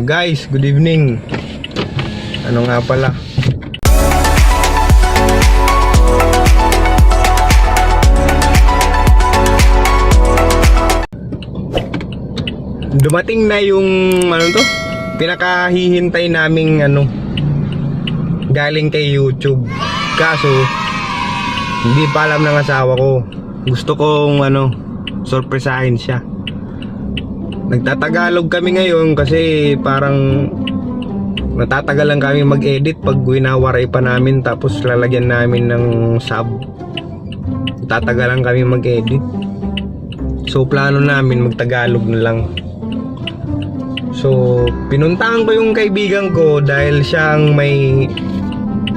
Guys, good evening. Ano nga pala? Dumating na yung pinakahihintay naming galing kay YouTube. Kaso hindi pa alam ng asawa ko. Gusto kong sorpresahin siya. Nagtatagalog kami ngayon kasi parang natatagalan kami mag-edit pag winawaray pa namin tapos lalagyan namin ng sub. Tatagalan kami mag-edit. So plano namin magtagalog na lang. So pinuntahan ko yung kaibigan ko dahil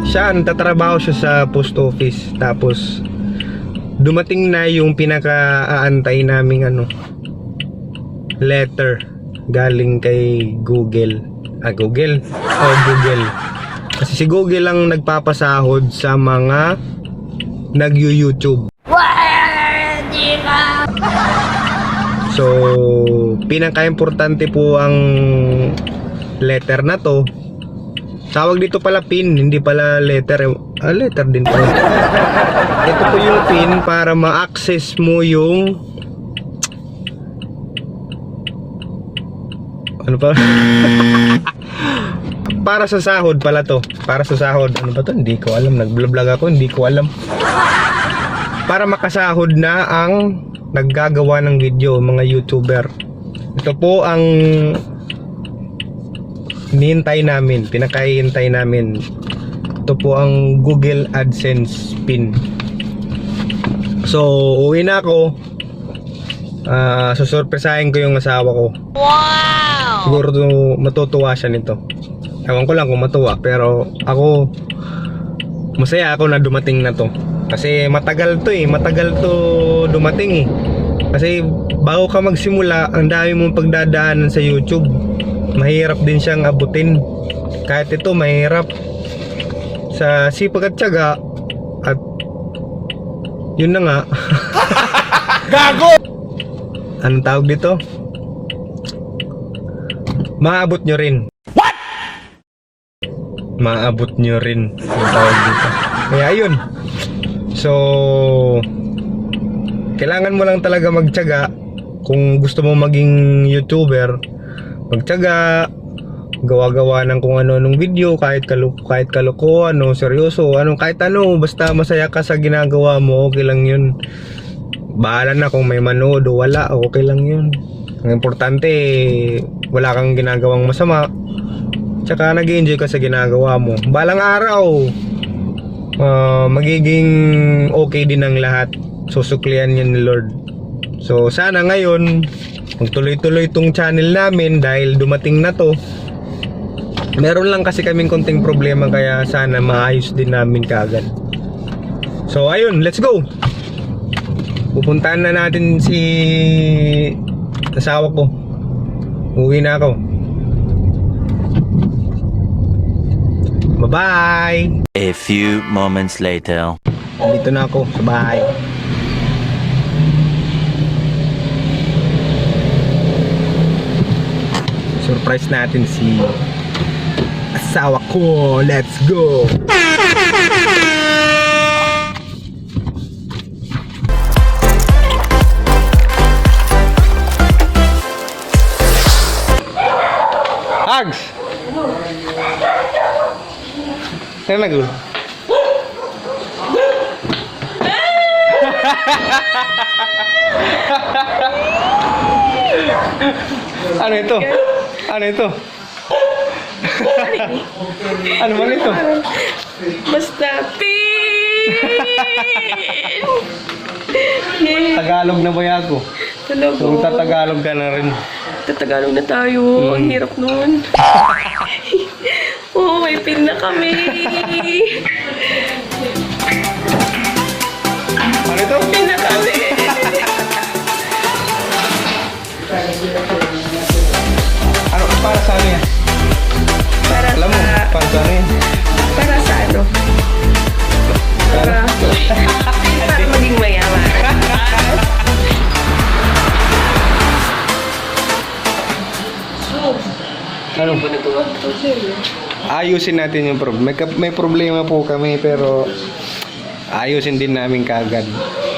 nagtatrabaho siya sa post office. Tapos dumating na yung pinaka-aantay naming letter galing kay Google. Google? Google. Kasi si Google lang nagpapasahod sa mga nag-YouTube. So, pinaka-importante po ang letter na to. Tawag dito pala pin, hindi pala letter. Letter din po. Ito po yung pin para ma-access mo yung para sa sahod pala to. Para sa sahod. Ano ba to? Hindi ko alam. Nag-vlog ako, hindi ko alam. Para makasahod na ang naggagawa ng video, mga YouTuber. Ito po ang hinihintay namin, pinakahihintay namin. Ito po ang Google AdSense pin. So, uwi na ako. Susurpresahin ko yung asawa ko. Wow! Siguro matutuwa siya nito. Ewan ko lang kung matuwa, pero ako masaya ako na dumating na to. Kasi matagal to dumating eh. Kasi bago ka magsimula, ang dami mong pagdadaanan sa YouTube. Mahirap din siyang abutin. Kahit ito mahirap. Sa sipag at tiyaga, at yun na nga. Gago! Anong tawag dito? Maabot nyo rin. What? Maabot nyo rin yung tawag dito. Kaya yun. So kailangan mo lang talaga magtiyaga. Kung gusto mo maging YouTuber, magtiyaga, gawa-gawa ng kung ano-anong video, kahit kalokohan, seryoso, kahit basta masaya ka sa ginagawa mo, okay lang yun. Bahala na kung may manood o wala, okay lang yun. Ang importante, wala kang ginagawang masama, tsaka nag-enjoy ka sa ginagawa mo. Balang araw, magiging okay din ang lahat. Susuklian yan ni Lord. So sana ngayon magtuloy-tuloy tong channel namin dahil dumating na to. Meron lang kasi kaming konting problema kaya sana maayos din namin kaagad. So ayun, let's go. Pupuntahan na natin si asawa ko. Uwi na ako. Bye-bye. A few moments later. Dito na ako sa bahay. Surprise natin si asawa ko. Let's go. Ags! Saan nag-ulo? Ano ito? Ano ito? Ano man ito? Basta pin! Tagalog na ba ako? Talaga. Kung tatagalog ka na rin. Tatagalog na tayo. Ang hirap nun. Oo, may pin na kami. Ano ito? Pin na kami. Ano? Para sa ano yan? Para Alam mo, sa... para sa ano yan? Para sa ano? Para maging mayaman. So, Ano? Hindi po natuwa po siya. Ayusin natin yung problem. May problema po kami pero ayusin din namin kagad.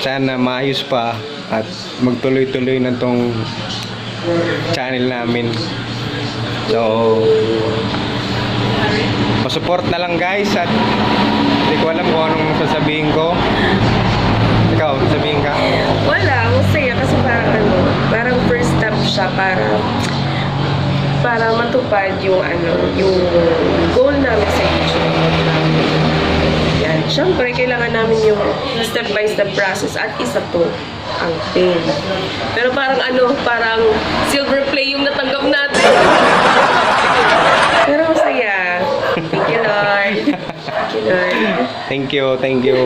Sana maayos pa at magtuloy-tuloy na tong channel namin. So, pasupport na lang guys at hindi ko alam kung anong sasabihin ko. Ikaw, sabihin ka? Wala, masaya kasi parang parang first step siya para matupad yung yung goal namin sa YouTube. Yan. Siyempre, kailangan namin yung step-by-step process at isa to, ang pain. Pero parang parang silver play yung natanggap natin. Pero masaya. Thank you, Lord. Thank you, Lord. Thank you.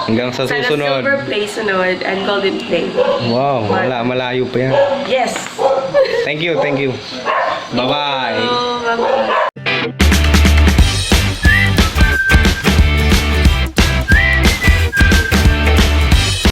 Hanggang sa Sana susunod. silver play sunod and golden play. Wow, malayo pa yan. Yes! Thank you. Bye-bye. Oh, bye-bye.